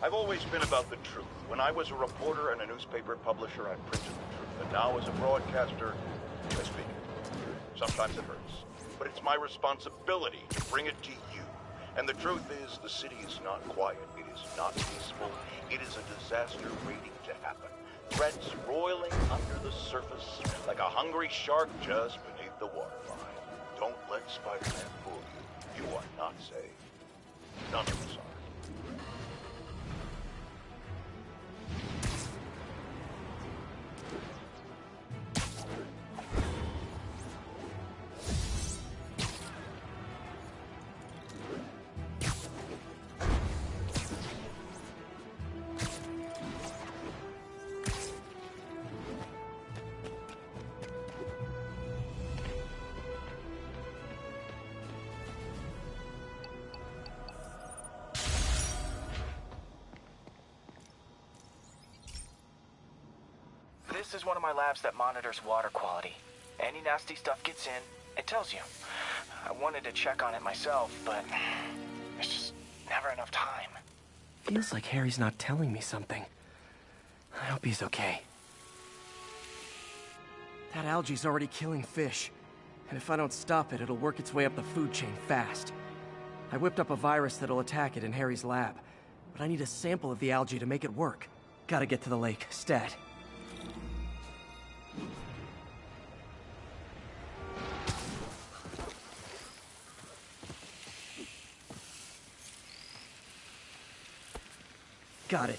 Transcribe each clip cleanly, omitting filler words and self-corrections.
I've always been about the truth. When I was a reporter and a newspaper publisher, I printed the truth. And now as a broadcaster, I speak it. Sometimes it hurts. But it's my responsibility to bring it to you. And the truth is, the city is not quiet. It is not peaceful. It is a disaster waiting to happen. Threats roiling under the surface like a hungry shark just beneath the waterline. Don't let Spider-Man fool you. You are not safe. None of us are. This is one of my labs that monitors water quality. Any nasty stuff gets in, it tells you. I wanted to check on it myself, but there's just never enough time. Feels like Harry's not telling me something. I hope he's okay. That algae's already killing fish. And if I don't stop it, it'll work its way up the food chain fast. I whipped up a virus that'll attack it in Harry's lab. But I need a sample of the algae to make it work. Gotta get to the lake, stat. Got it.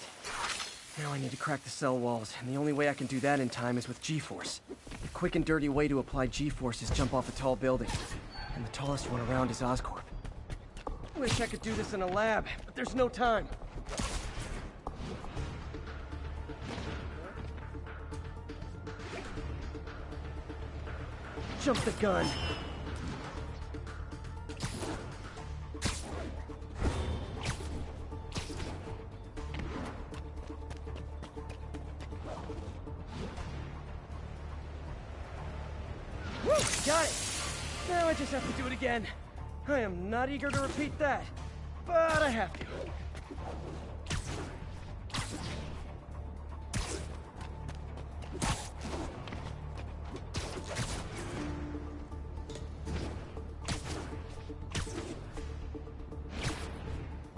Now I need to crack the cell walls, and the only way I can do that in time is with G-Force. The quick and dirty way to apply G-Force is jump off a tall building. And the tallest one around is Oscorp. Wish I could do this in a lab, but there's no time. Jump the gun. Woo! Got it! Now I just have to do it again. I am not eager to repeat that, but I have to.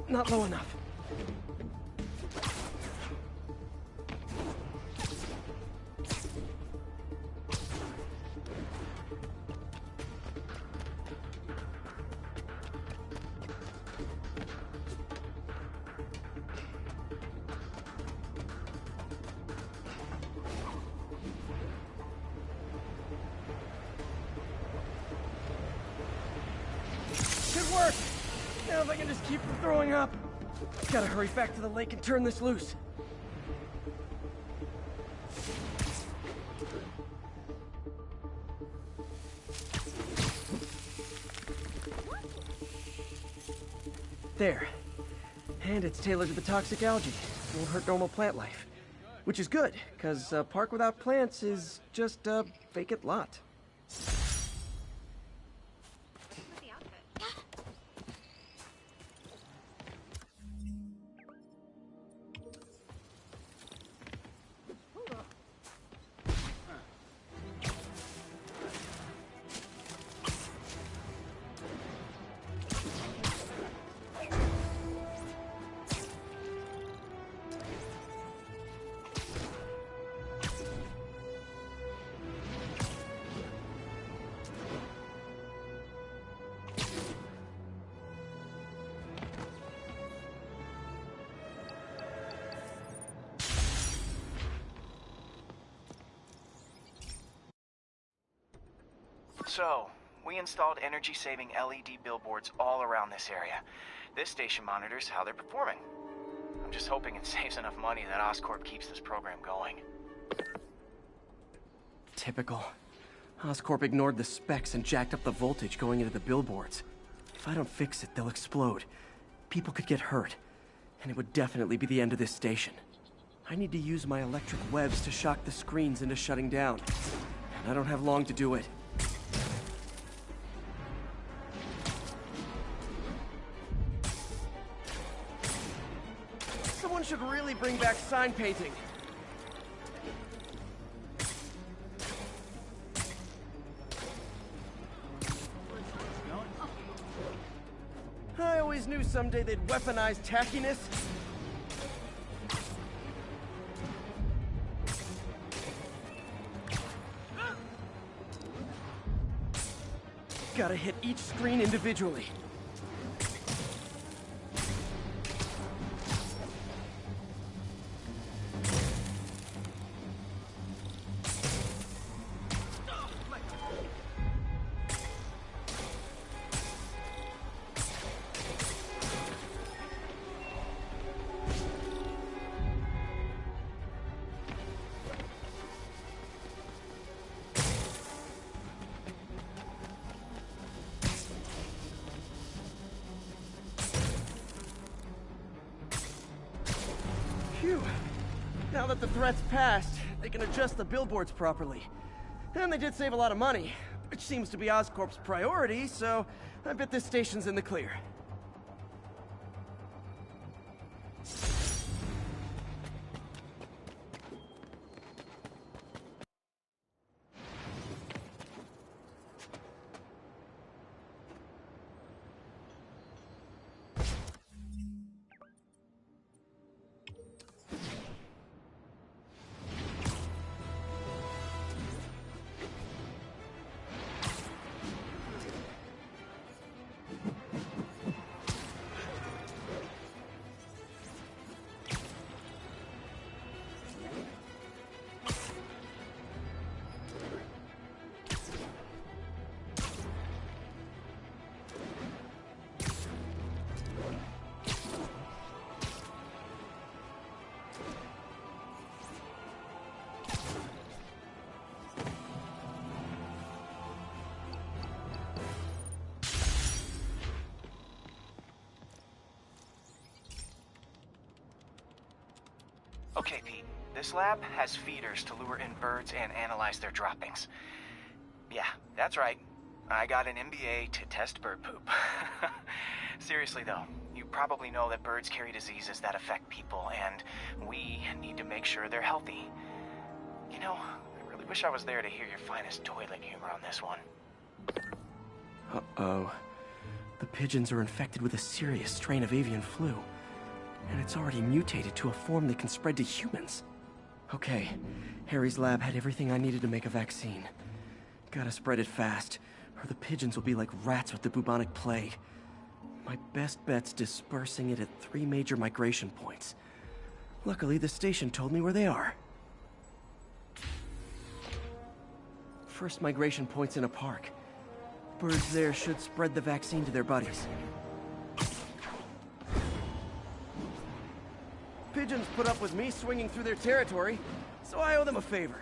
Not low enough. Good work! Now if I can just keep from throwing up. Gotta hurry back to the lake and turn this loose. There. And it's tailored to the toxic algae. Won't hurt normal plant life. Which is good, because a park without plants is just a vacant lot. So, we installed energy-saving LED billboards all around this area. This station monitors how they're performing. I'm just hoping it saves enough money that Oscorp keeps this program going. Typical. Oscorp ignored the specs and jacked up the voltage going into the billboards. If I don't fix it, they'll explode. People could get hurt. And it would definitely be the end of this station. I need to use my electric webs to shock the screens into shutting down. And I don't have long to do it. Someone should really bring back sign painting. I always knew someday they'd weaponize tackiness. Gotta hit each screen individually. Phew. Now that the threat's passed, they can adjust the billboards properly. And they did save a lot of money, which seems to be Oscorp's priority, so I bet this station's in the clear. Okay, Pete. This lab has feeders to lure in birds and analyze their droppings. Yeah, that's right. I got an MBA to test bird poop. Seriously though, you probably know that birds carry diseases that affect people, and we need to make sure they're healthy. You know, I really wish I was there to hear your finest toilet humor on this one. Uh-oh. The pigeons are infected with a serious strain of avian flu. And it's already mutated to a form that can spread to humans. Okay, Harry's lab had everything I needed to make a vaccine. Gotta spread it fast, or the pigeons will be like rats with the bubonic plague. My best bet's dispersing it at 3 major migration points. Luckily, the station told me where they are. First migration point's in a park. Birds there should spread the vaccine to their buddies. Pigeons put up with me swinging through their territory, so I owe them a favor.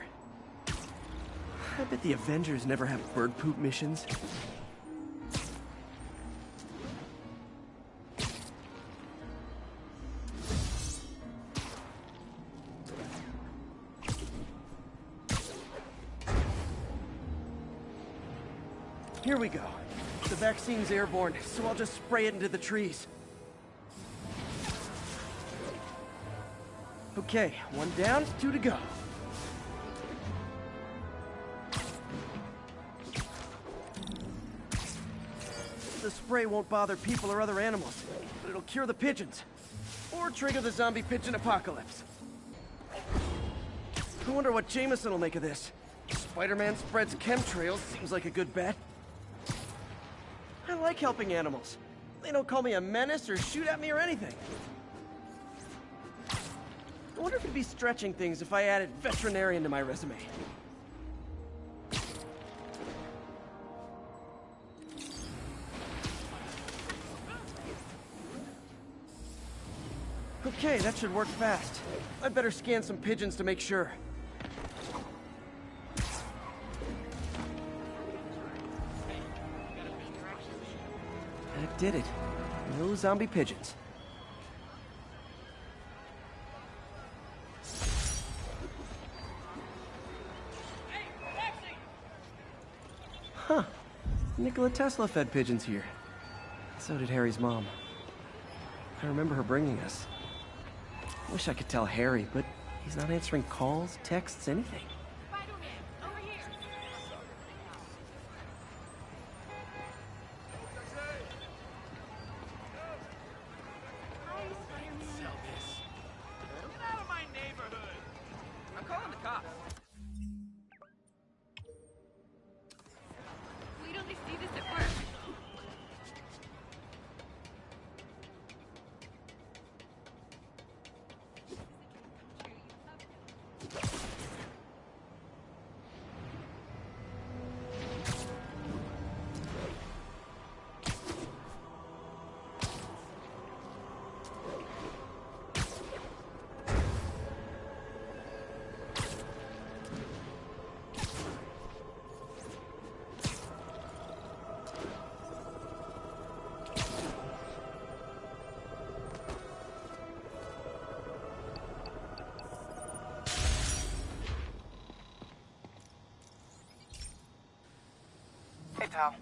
I bet the Avengers never have bird poop missions. Here we go. The vaccine's airborne, so I'll just spray it into the trees. Okay, 1 down, 2 to go. The spray won't bother people or other animals, but it'll cure the pigeons. Or trigger the zombie pigeon apocalypse. I wonder what Jameson will make of this. Spider-Man spreads chemtrails, seems like a good bet. I like helping animals. They don't call me a menace or shoot at me or anything. I wonder if it'd be stretching things if I added veterinarian to my resume. Okay, that should work fast. I'd better scan some pigeons to make sure. That did it. No zombie pigeons. Huh. Nikola Tesla fed pigeons here. So did Harry's mom. I remember her bringing us. Wish I could tell Harry, but he's not answering calls, texts, anything. Spider-Man, over here. Hi, Spider-Man. Get out of my neighborhood! I'm calling the cops. Wait till they see this at work. Hey, pal.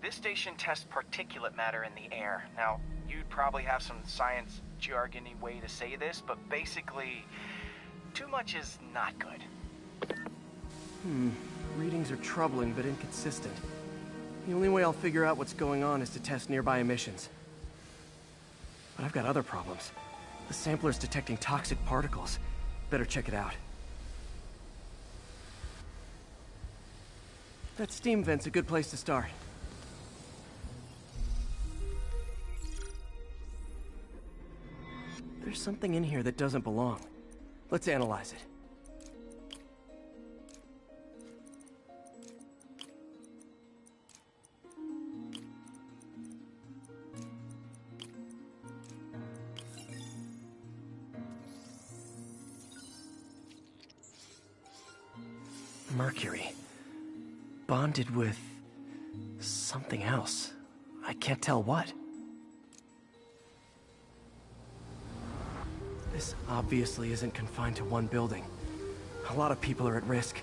This station tests particulate matter in the air. Now, you'd probably have some science jargony way to say this, but basically, too much is not good. Readings are troubling but inconsistent. The only way I'll figure out what's going on is to test nearby emissions. But I've got other problems. The sampler's detecting toxic particles. Better check it out. That steam vent's a good place to start. There's something in here that doesn't belong. Let's analyze it. Mercury. Bonded with something else. I can't tell what. This obviously isn't confined to one building. A lot of people are at risk.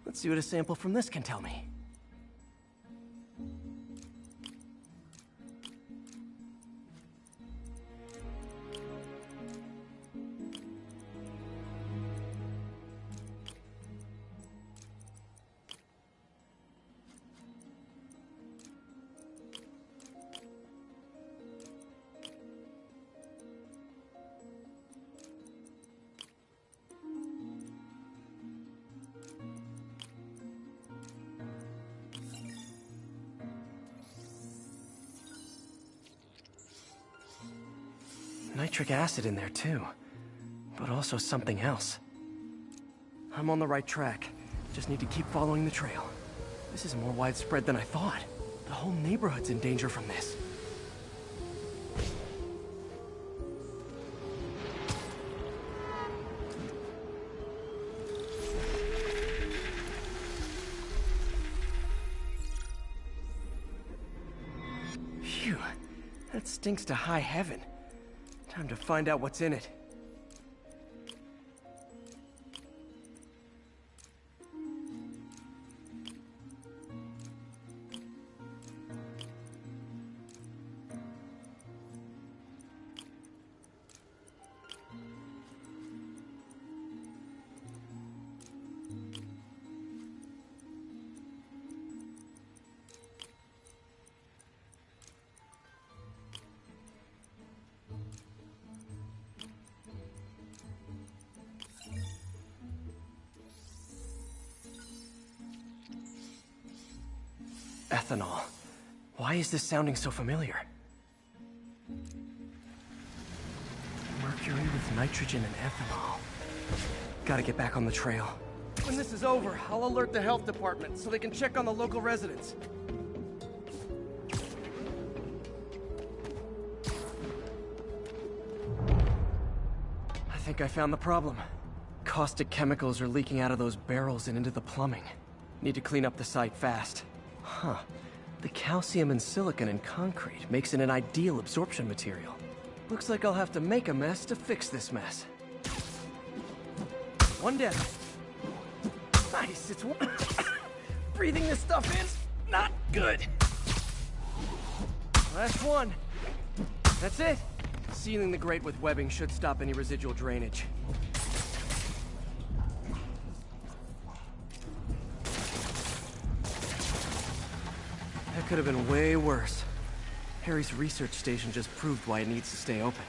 Let's see what a sample from this can tell me. Nitric acid in there too, but also something else. I'm on the right track. Just need to keep following the trail. This is more widespread than I thought. The whole neighborhood's in danger from this. Phew, that stinks to high heaven. Time to find out what's in it. Ethanol. Why is this sounding so familiar? Mercury with nitrogen and ethanol. Gotta get back on the trail. When this is over, I'll alert the health department so they can check on the local residents. I think I found the problem. Caustic chemicals are leaking out of those barrels and into the plumbing. Need to clean up the site fast. Huh. The calcium and silicon in concrete makes it an ideal absorption material. Looks like I'll have to make a mess to fix this mess. One down. Nice, it's one. Breathing this stuff in's not good. Last one. That's it. Sealing the grate with webbing should stop any residual drainage. That could have been way worse. Harry's research station just proved why it needs to stay open.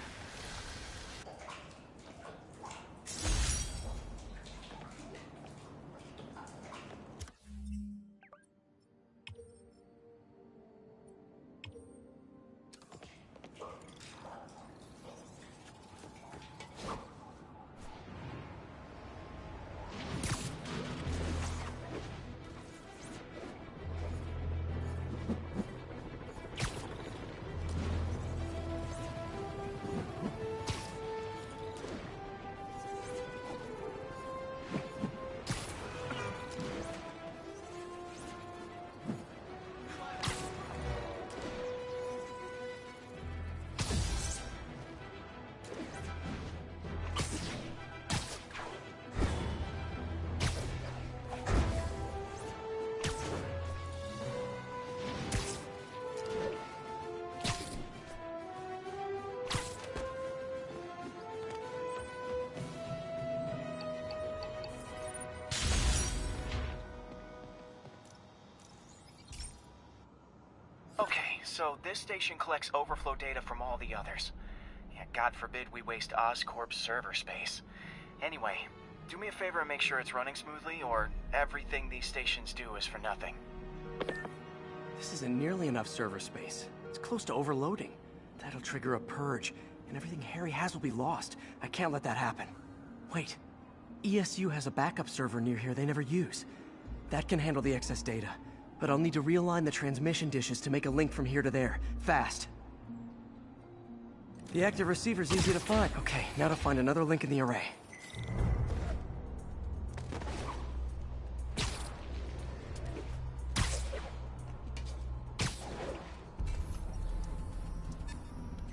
Okay, so this station collects overflow data from all the others. Yeah, God forbid we waste Oscorp's server space. Anyway, do me a favor and make sure it's running smoothly, or everything these stations do is for nothing. This isn't nearly enough server space. It's close to overloading. That'll trigger a purge, and everything Harry has will be lost. I can't let that happen. Wait. ESU has a backup server near here they never use. That can handle the excess data. But I'll need to realign the transmission dishes to make a link from here to there. Fast. The active receiver's easy to find. Okay, now to find another link in the array.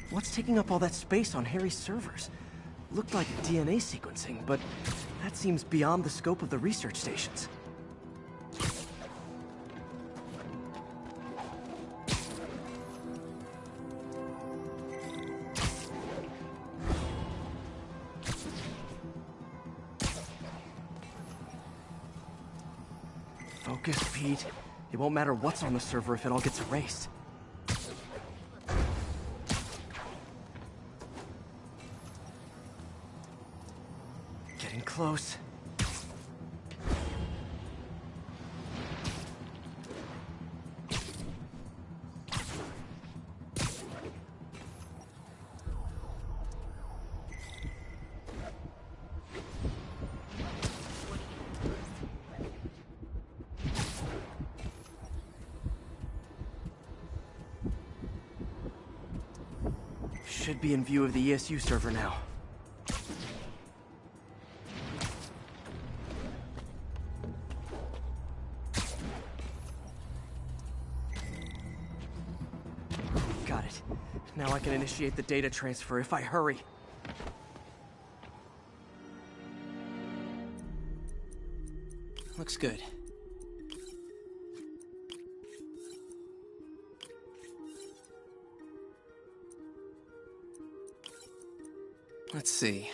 What's taking up all that space on Harry's servers? Looked like DNA sequencing, but that seems beyond the scope of the research stations. Focus, Pete. It won't matter what's on the server if it all gets erased. Getting close. Should be in view of the ESU server now. Got it. Now I can initiate the data transfer if I hurry. Looks good. Let's see.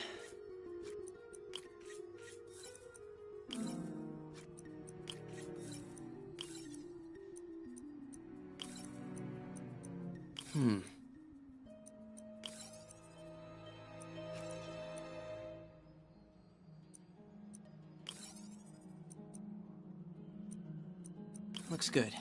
Looks good.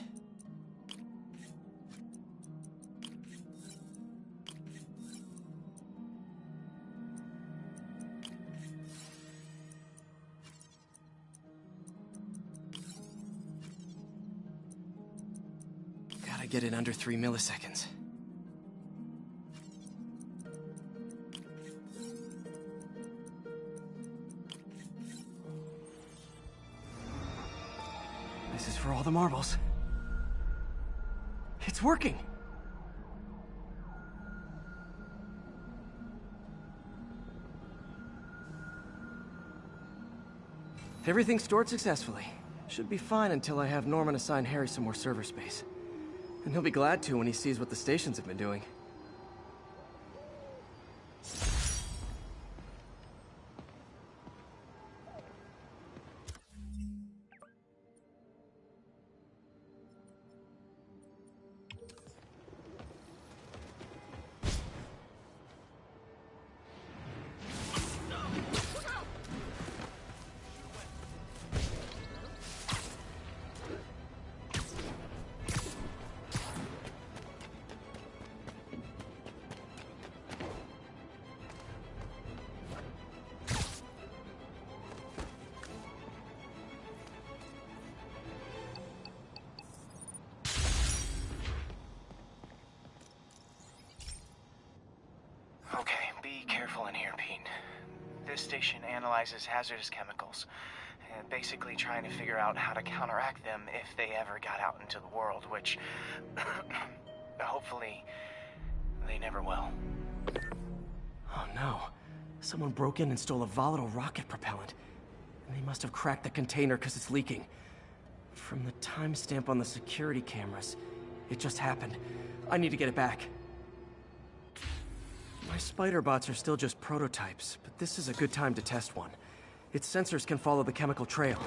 Gotta get it under 3 milliseconds. This is for all the marbles. It's working! Everything stored successfully. Should be fine until I have Norman assign Harry some more server space. And he'll be glad to when he sees what the stations have been doing. Okay, be careful in here, Pete. This station analyzes hazardous chemicals, basically trying to figure out how to counteract them if they ever got out into the world, which hopefully they never will. Oh no. Someone broke in and stole a volatile rocket propellant. And they must have cracked the container because it's leaking. From the timestamp on the security cameras, it just happened. I need to get it back. My spider bots are still just prototypes, but this is a good time to test one. Its sensors can follow the chemical trail.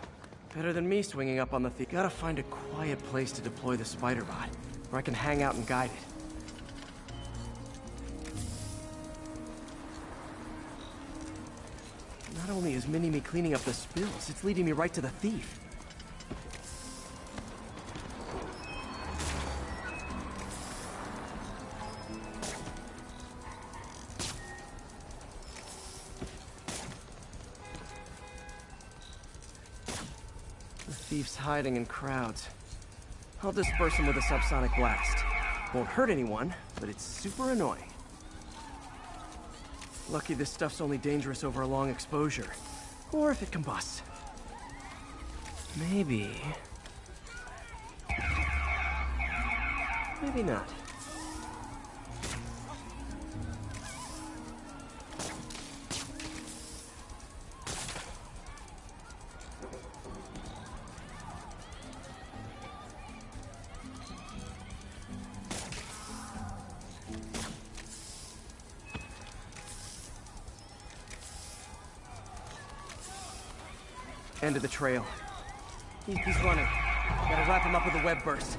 Better than me swinging up on the thief. Gotta find a quiet place to deploy the spider bot, where I can hang out and guide it. Not only is Mini-Me cleaning up the spills, it's leading me right to the thief. The thief's hiding in crowds. I'll disperse him with a subsonic blast. Won't hurt anyone, but it's super annoying. Lucky this stuff's only dangerous over a long exposure. Or if it combusts. Maybe... maybe not. End of the trail. He's running. Gotta wrap him up with a web burst.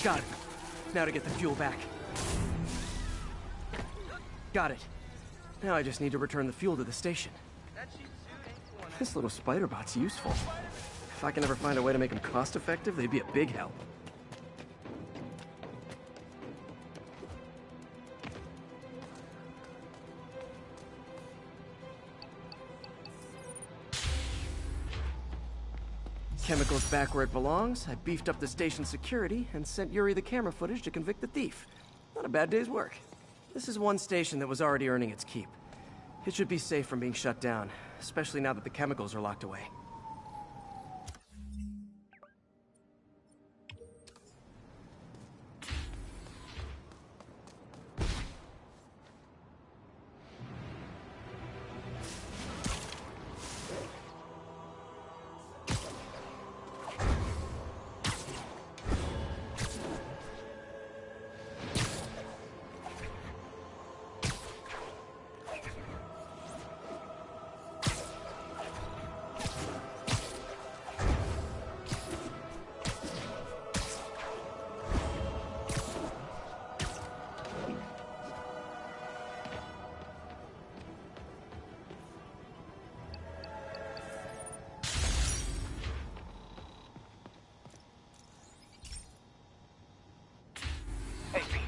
Got it. Now to get the fuel back. Got it. Now I just need to return the fuel to the station. This little spider bot's useful. If I can ever find a way to make them cost-effective, they'd be a big help. Chemicals back where it belongs. I beefed up the station security and sent Yuri the camera footage to convict the thief. Not a bad day's work. This is one station that was already earning its keep. It should be safe from being shut down, especially now that the chemicals are locked away. Hey, Pete.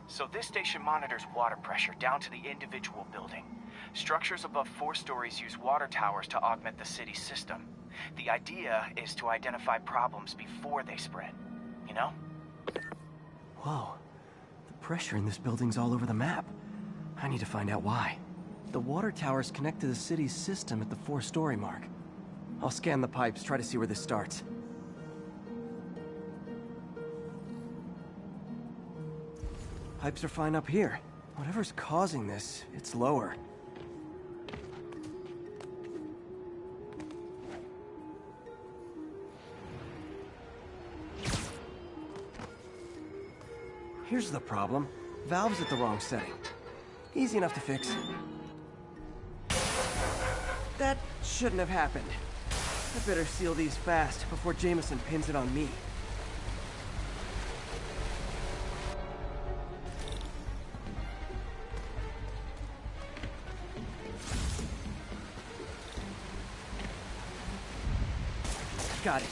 So this station monitors water pressure down to the individual building. Structures above 4 stories use water towers to augment the city's system. The idea is to identify problems before they spread, you know? Whoa. The pressure in this building's all over the map. I need to find out why. The water towers connect to the city's system at the 4-story mark. I'll scan the pipes, try to see where this starts. Pipes are fine up here. Whatever's causing this, it's lower. Here's the problem. Valve's at the wrong setting. Easy enough to fix. That shouldn't have happened. I better seal these fast before Jameson pins it on me. Got it.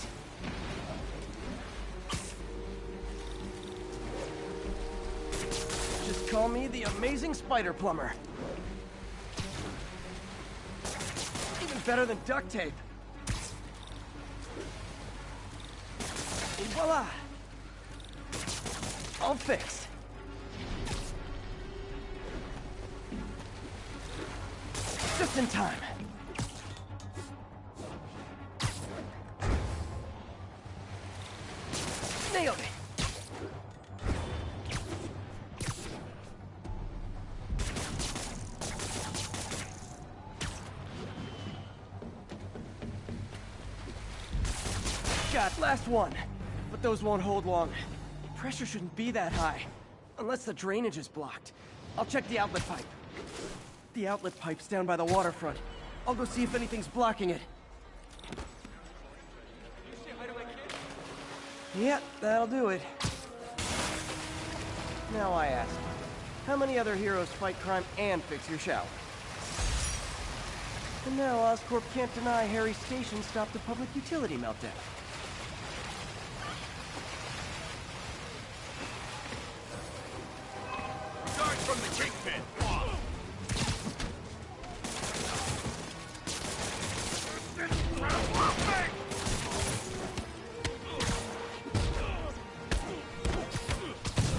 Just call me the amazing spider plumber. Even better than duct tape. And voila! All fixed. Just in time. Nailed it! Got last one. But those won't hold long. Pressure shouldn't be that high. Unless the drainage is blocked. I'll check the outlet pipe. The outlet pipe's down by the waterfront. I'll go see if anything's blocking it. Yeah, that'll do it. Now I ask, how many other heroes fight crime and fix your shower? And now Oscorp can't deny Harry's station stopped a public utility meltdown. Start from the kingpin.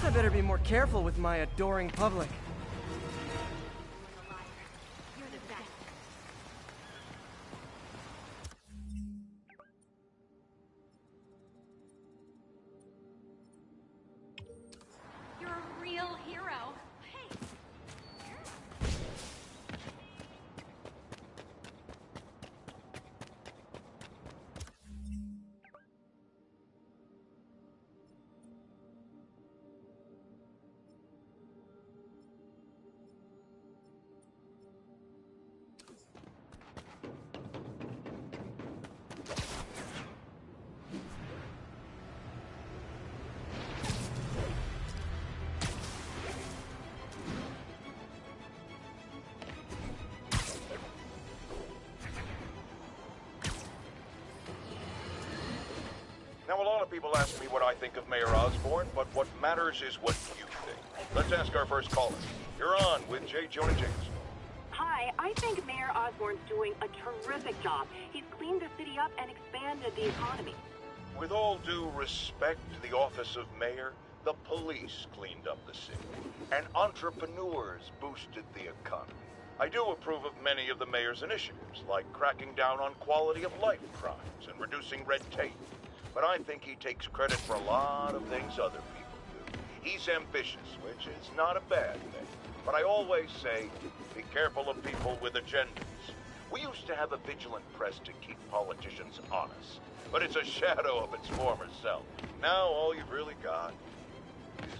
I better be more careful with my adoring public. You're the best. You're a real hero. Hey. Now, a lot of people ask me what I think of Mayor Osborn, but what matters is what you think. Let's ask our first caller. You're on with J. Jonah Jameson. Hi, I think Mayor Osborn's doing a terrific job. He's cleaned the city up and expanded the economy. With all due respect to the office of mayor, the police cleaned up the city, and entrepreneurs boosted the economy. I do approve of many of the mayor's initiatives, like cracking down on quality of life crimes and reducing red tape. But I think he takes credit for a lot of things other people do. He's ambitious, which is not a bad thing. But I always say, be careful of people with agendas. We used to have a vigilant press to keep politicians honest, but it's a shadow of its former self. Now all you've really got is me.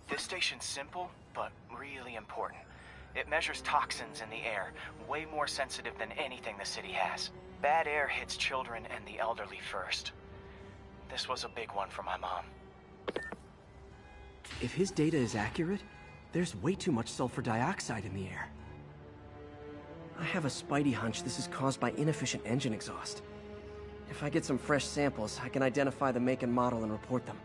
This station's simple, but really important. It measures toxins in the air, way more sensitive than anything the city has. Bad air hits children and the elderly first. This was a big one for my mom. If his data is accurate, there's way too much sulfur dioxide in the air. I have a spidey hunch this is caused by inefficient engine exhaust. If I get some fresh samples, I can identify the make and model and report them.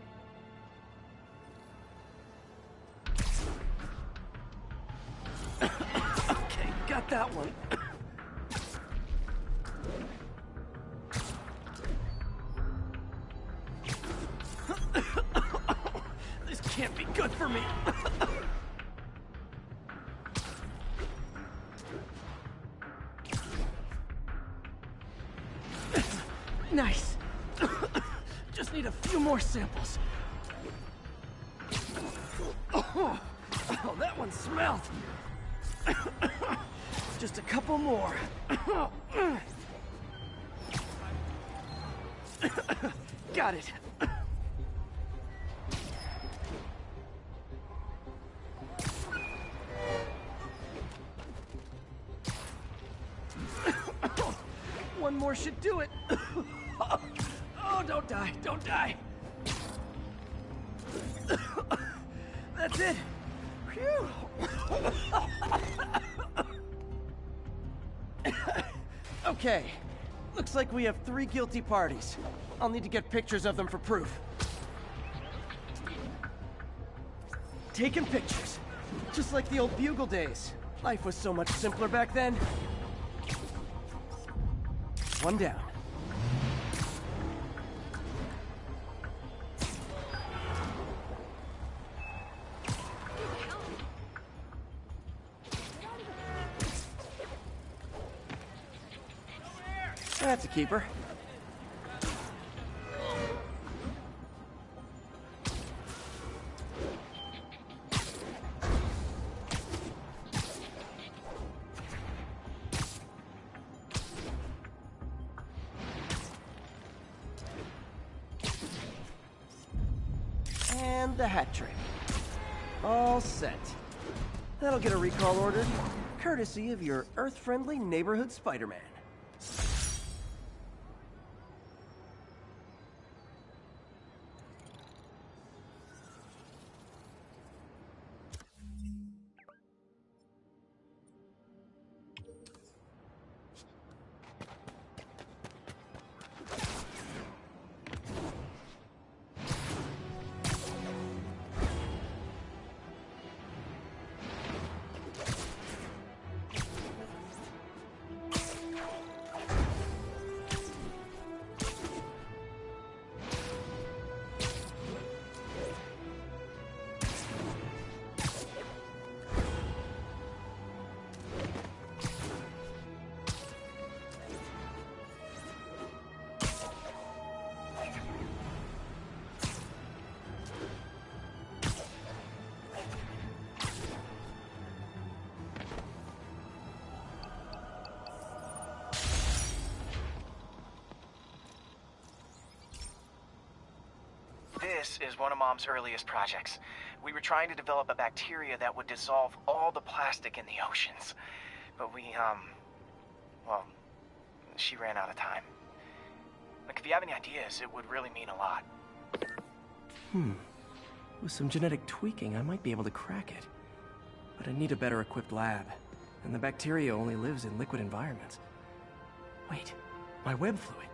Okay, got that one. This can't be good for me. Nice. Just need a few more samples. Oh, that one smelled. Just a couple more. Got it. One more should do it. Oh, don't die, don't die. That's it. Phew. Okay. Looks like we have 3 guilty parties. I'll need to get pictures of them for proof. Taking pictures. Just like the old Bugle days. Life was so much simpler back then. One down. That's a keeper. And the hat trick. All set. That'll get a recall ordered, courtesy of your Earth-friendly neighborhood Spider-Man. This is one of Mom's earliest projects. We were trying to develop a bacteria that would dissolve all the plastic in the oceans. But well, she ran out of time. Like, if you have any ideas, it would really mean a lot. With some genetic tweaking, I might be able to crack it. But I need a better equipped lab. And the bacteria only lives in liquid environments. Wait, my web fluid.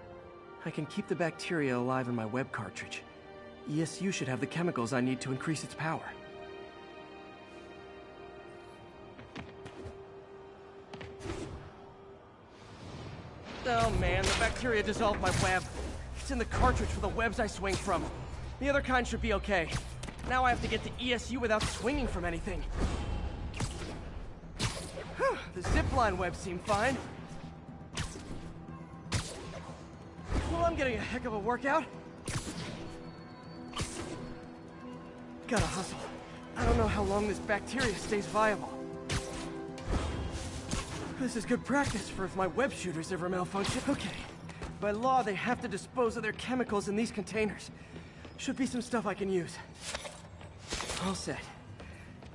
I can keep the bacteria alive in my web cartridge. ESU should have the chemicals I need to increase its power. Oh man, the bacteria dissolved my web. It's in the cartridge for the webs I swing from. The other kind should be okay. Now I have to get to ESU without swinging from anything. Whew, the zipline webs seem fine. Well, I'm getting a heck of a workout. Gotta hustle. I don't know how long this bacteria stays viable. This is good practice for if my web shooters ever malfunction. Okay. By law, they have to dispose of their chemicals in these containers. Should be some stuff I can use. All set.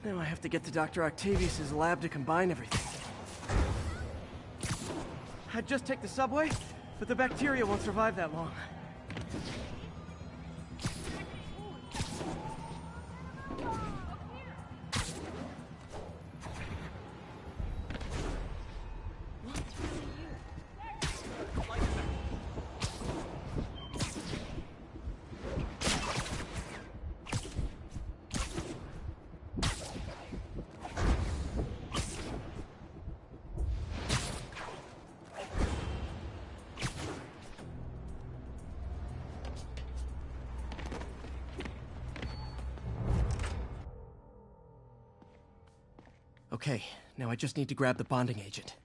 Now I have to get to Dr. Octavius's lab to combine everything. I'd just take the subway, but the bacteria won't survive that long. Okay, now I just need to grab the bonding agent.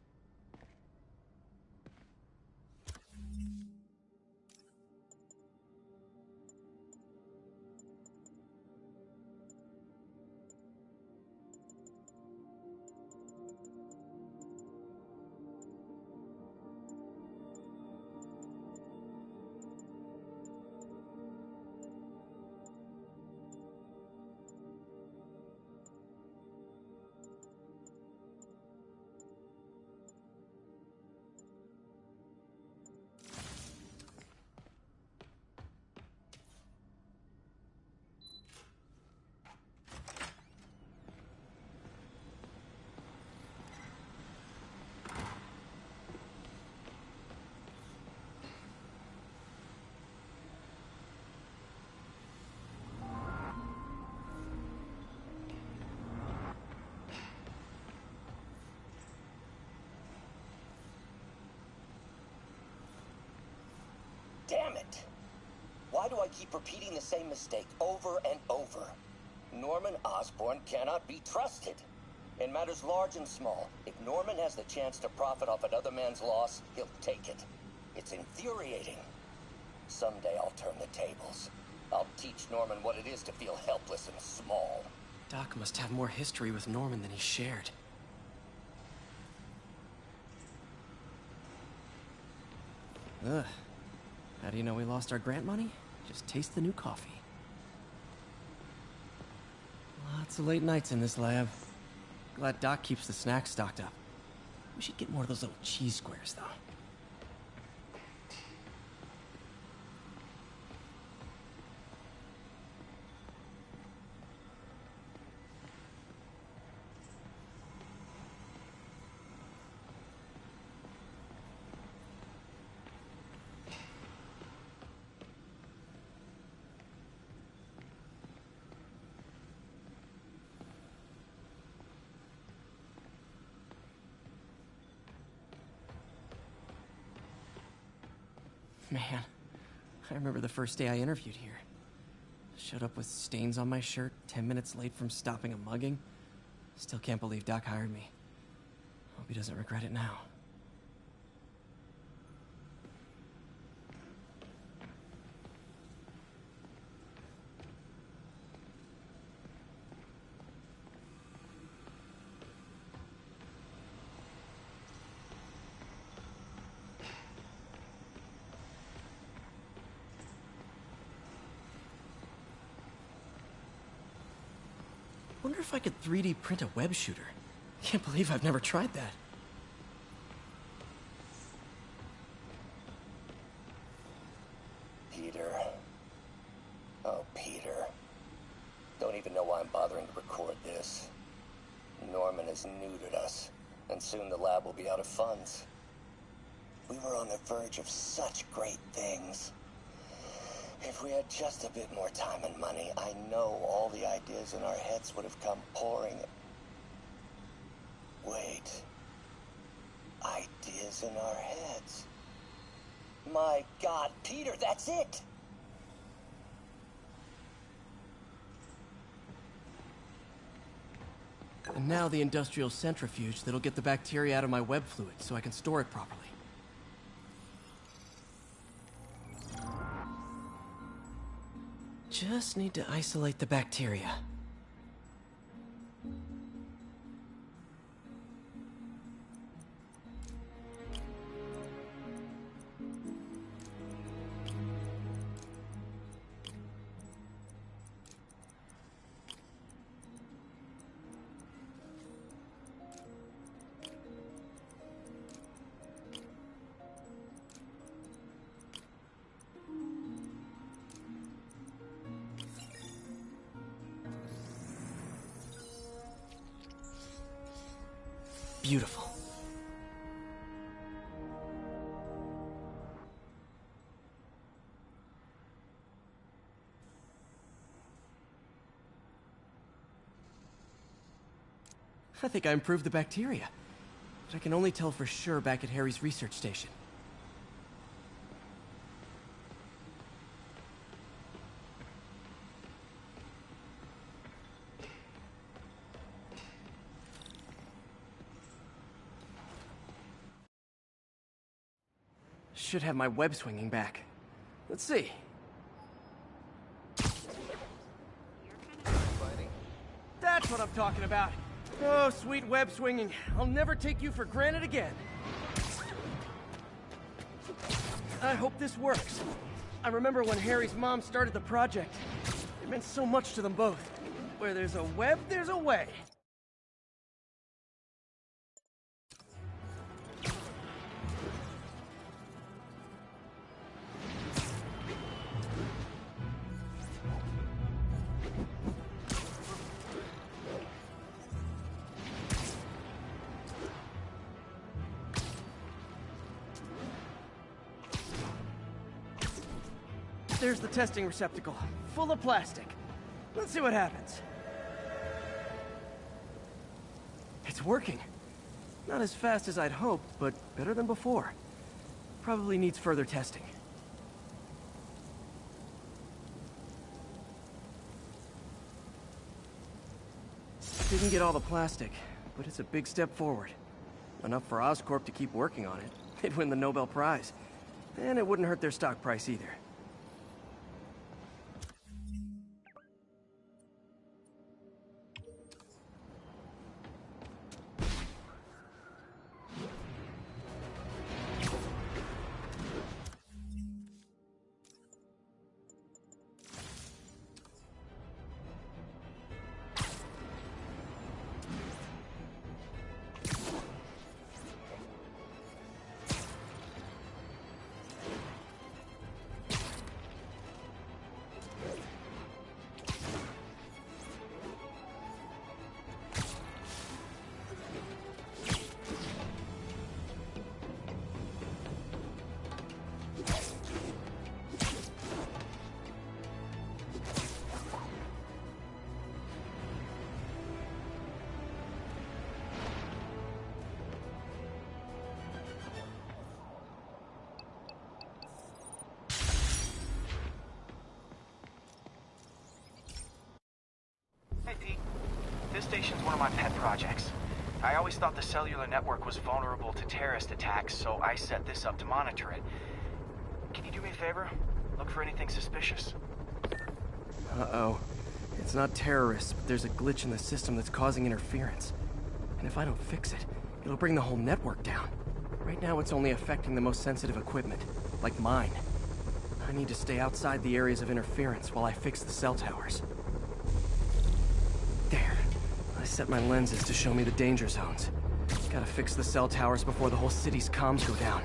Damn it. Why do I keep repeating the same mistake over and over? Norman Osborn cannot be trusted. In matters large and small, if Norman has the chance to profit off another man's loss, he'll take it. It's infuriating. Someday I'll turn the tables. I'll teach Norman what it is to feel helpless and small. Doc must have more history with Norman than he shared. Ugh. How do you know we lost our grant money? Just taste the new coffee. Lots of late nights in this lab. Glad Doc keeps the snacks stocked up. We should get more of those little cheese squares, though. Man, I remember the first day I interviewed here. Showed up with stains on my shirt, 10 minutes late from stopping a mugging. Still can't believe Doc hired me. Hope he doesn't regret it now. Wonder if I could 3D print a web shooter. Can't believe I've never tried that. Peter. Oh, Peter. Don't even know why I'm bothering to record this. Norman has neutered us, and soon the lab will be out of funds. We were on the verge of such great things. If we had just a bit more time and money, I know all the ideas in our heads would have come pouring. Wait. Ideas in our heads. My God, Peter, that's it! And now the industrial centrifuge that'll get the bacteria out of my web fluid so I can store it properly. Just need to isolate the bacteria. Beautiful. I think I improved the bacteria, but I can only tell for sure back at Harry's research station. Should have my web swinging back. Let's see. That's what I'm talking about. Oh, sweet web swinging. I'll never take you for granted again. I hope this works. I remember when Harry's mom started the project. It meant so much to them both. Where there's a web, there's a way. There's the testing receptacle, full of plastic. Let's see what happens. It's working. Not as fast as I'd hoped, but better than before. Probably needs further testing. Didn't get all the plastic, but it's a big step forward. Enough for Oscorp to keep working on it. They'd win the Nobel Prize. And it wouldn't hurt their stock price either. Hey, Pete. This station's one of my pet projects. I always thought the cellular network was vulnerable to terrorist attacks, so I set this up to monitor it. Can you do me a favor? Look for anything suspicious. Uh-oh. It's not terrorists, but there's a glitch in the system that's causing interference. And if I don't fix it, it'll bring the whole network down. Right now it's only affecting the most sensitive equipment, like mine. I need to stay outside the areas of interference while I fix the cell towers. There. I set my lenses to show me the danger zones. Gotta fix the cell towers before the whole city's comms go down.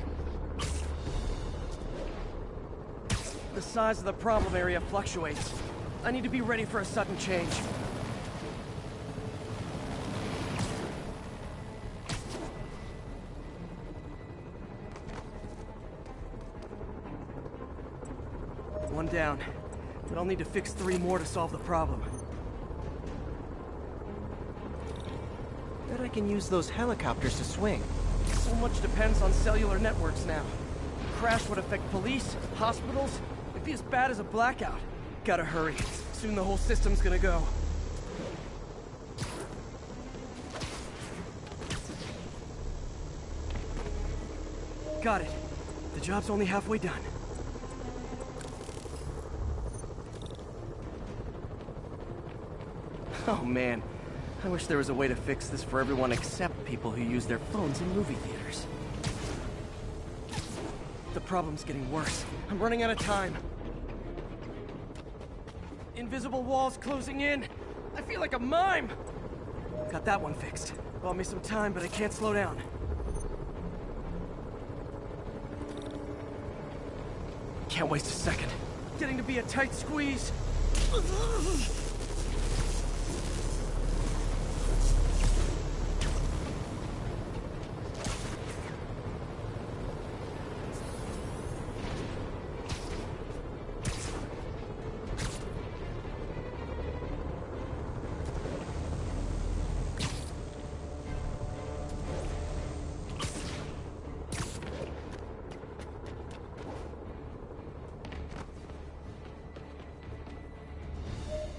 The size of the problem area fluctuates. I need to be ready for a sudden change. One down, but I'll need to fix 3 more to solve the problem. Bet I can use those helicopters to swing. So much depends on cellular networks now. A crash would affect police, hospitals. It'd be as bad as a blackout. Gotta hurry. Soon the whole system's gonna go. Got it. The job's only halfway done. Oh man, I wish there was a way to fix this for everyone except people who use their phones in movie theaters. The problem's getting worse. I'm running out of time. Invisible walls closing in. I feel like a mime. Got that one fixed. Bought me some time, but I can't slow down. Can't waste a second. Getting to be a tight squeeze.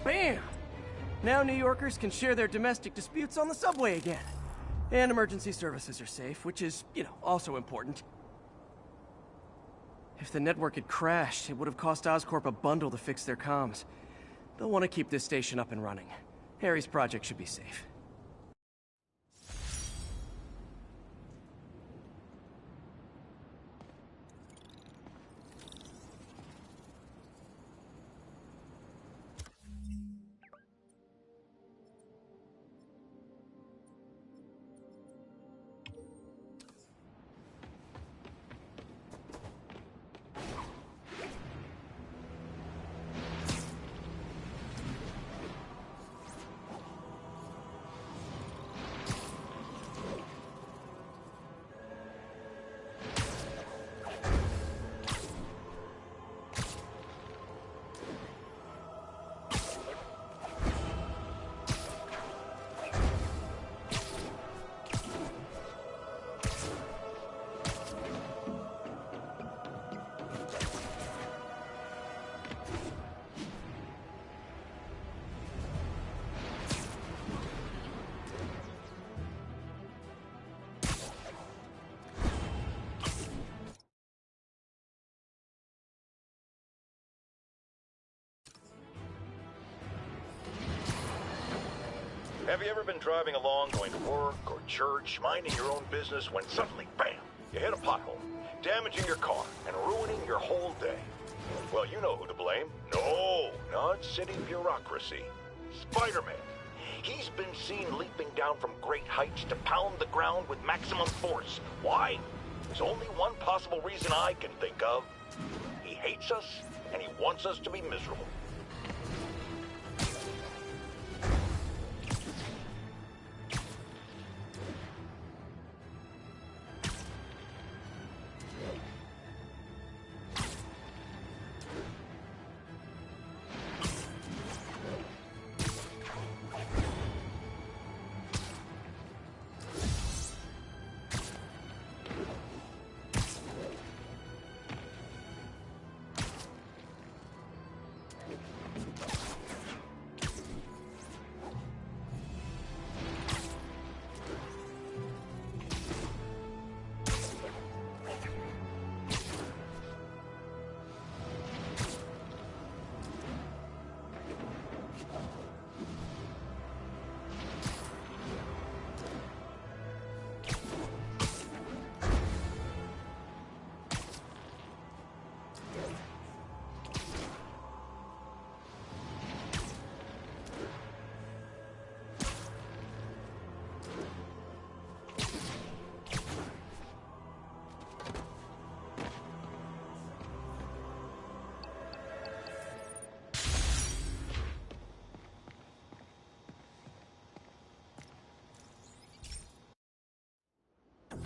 Bam! Now New Yorkers can share their domestic disputes on the subway again. And emergency services are safe, which is, also important. If the network had crashed, it would have cost Oscorp a bundle to fix their comms. They'll want to keep this station up and running. Harry's project should be safe. Have you ever been driving along, going to work or church, minding your own business, when suddenly, bam, you hit a pothole, damaging your car and ruining your whole day? Well, you know who to blame. No, not city bureaucracy. Spider-Man. He's been seen leaping down from great heights to pound the ground with maximum force. Why? There's only one possible reason I can think of. He hates us, and he wants us to be miserable.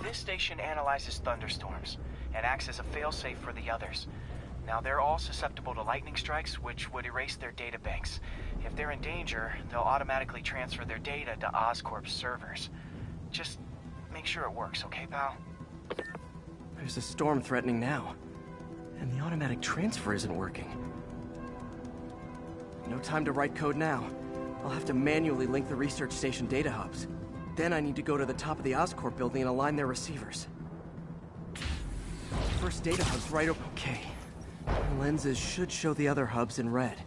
This station analyzes thunderstorms and acts as a failsafe for the others. Now, they're all susceptible to lightning strikes, which would erase their data banks. If they're in danger, they'll automatically transfer their data to Oscorp's servers. Just make sure it works, okay, pal? There's a storm threatening now, and the automatic transfer isn't working. No time to write code now. I'll have to manually link the research station data hubs. Then I need to go to the top of the Oscorp building and align their receivers. First data hub's right over. Okay. My lenses should show the other hubs in red.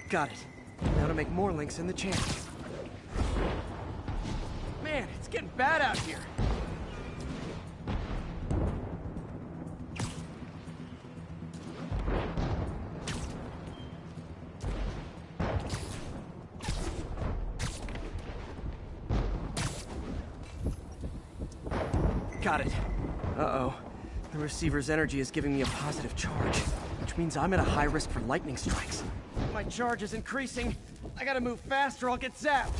Got it. Now to make more links in the channel. Man, it's getting bad out here. Got it. Uh-oh. The receiver's energy is giving me a positive charge, which means I'm at a high risk for lightning strikes. My charge is increasing. I gotta move fast or I'll get zapped.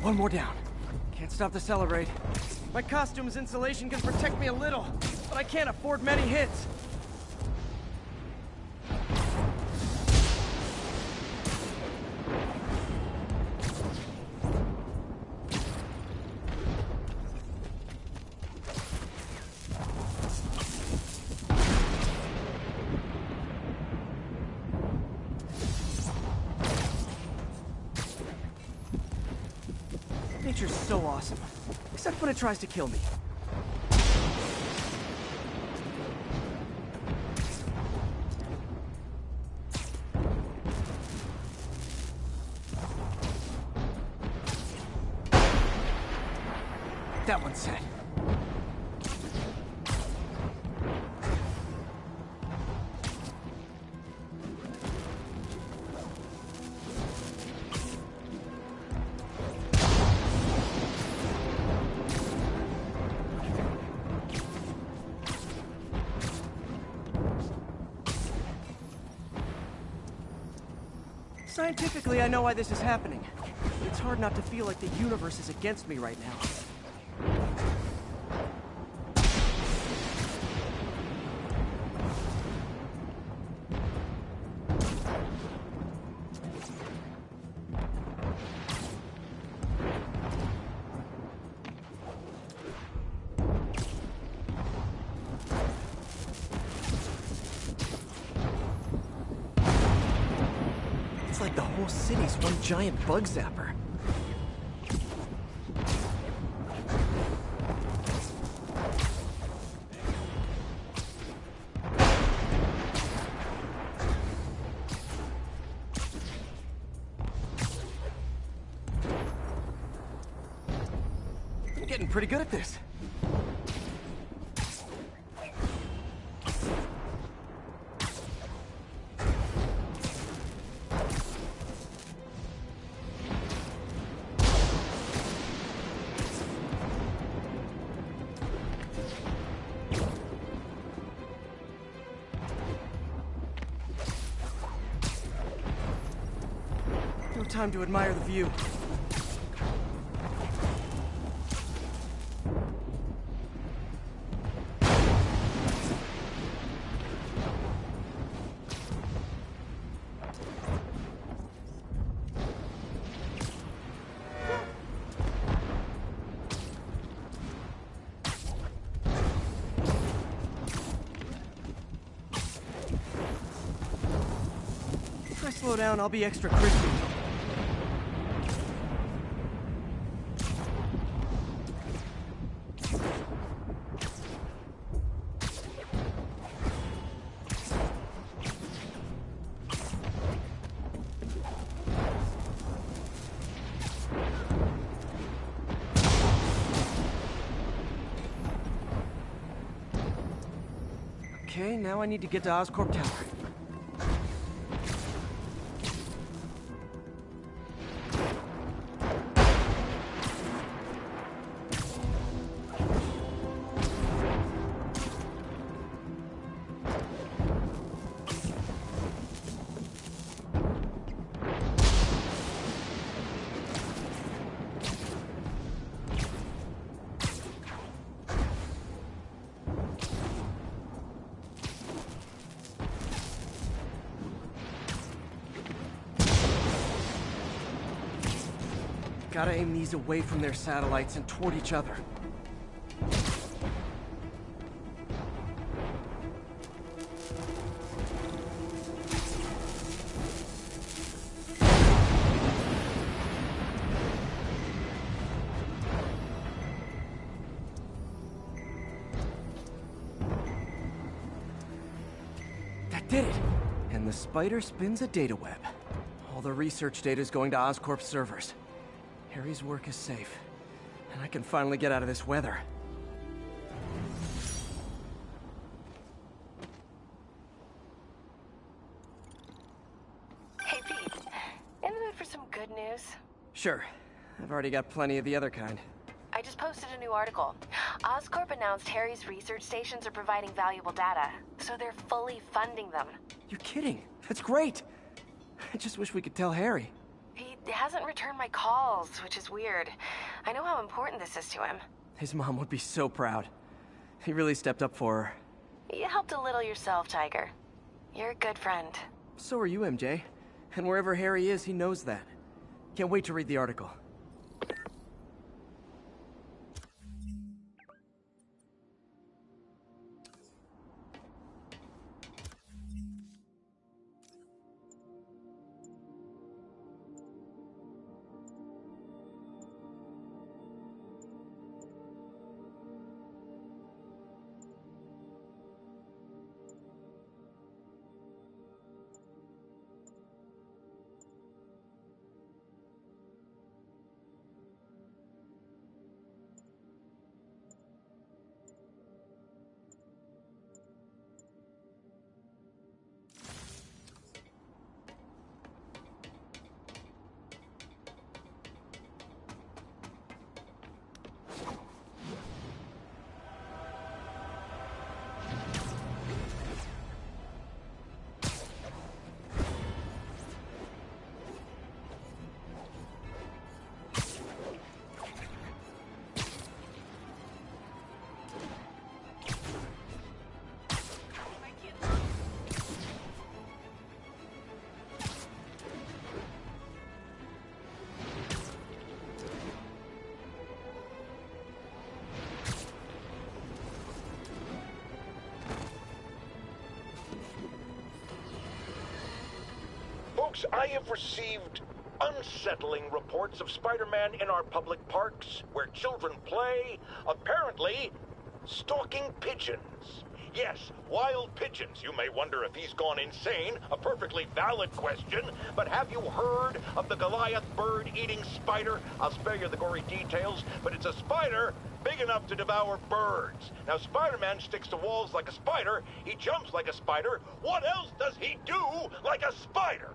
One more down. Can't stop to celebrate. My costume's insulation can protect me a little, but I can't afford many hits. Nature's so awesome, except when it tries to kill me. That one's set. Scientifically, I know why this is happening. But It's hard not to feel like the universe is against me right now. It's like the whole city's one giant bug zapper. I'm getting pretty good at this. No time to admire the view. If I slow down, I'll be extra crispy. Okay, now I need to get to Oscorp Tower. Gotta aim these away from their satellites and toward each other. That did it! And the spider spins a data web. All the research data is going to Oscorp's servers. Harry's work is safe, and I can finally get out of this weather. Hey, Pete. In the mood for some good news? Sure. I've already got plenty of the other kind. I just posted a new article. Oscorp announced Harry's research stations are providing valuable data, so they're fully funding them. You're kidding. That's great. I just wish we could tell Harry. He hasn't returned my calls, which is weird. I know how important this is to him. His mom would be so proud. He really stepped up for her. You helped a little yourself, Tiger. You're a good friend. So are you, MJ. And wherever Harry is, he knows that. Can't wait to read the article. Yes, I have received unsettling reports of Spider-Man in our public parks, where children play, apparently stalking pigeons. Yes, wild pigeons. You may wonder if he's gone insane, a perfectly valid question, but have you heard of the Goliath bird-eating spider? I'll spare you the gory details, but it's a spider big enough to devour birds. Now, Spider-Man sticks to walls like a spider, he jumps like a spider. What else does he do like a spider?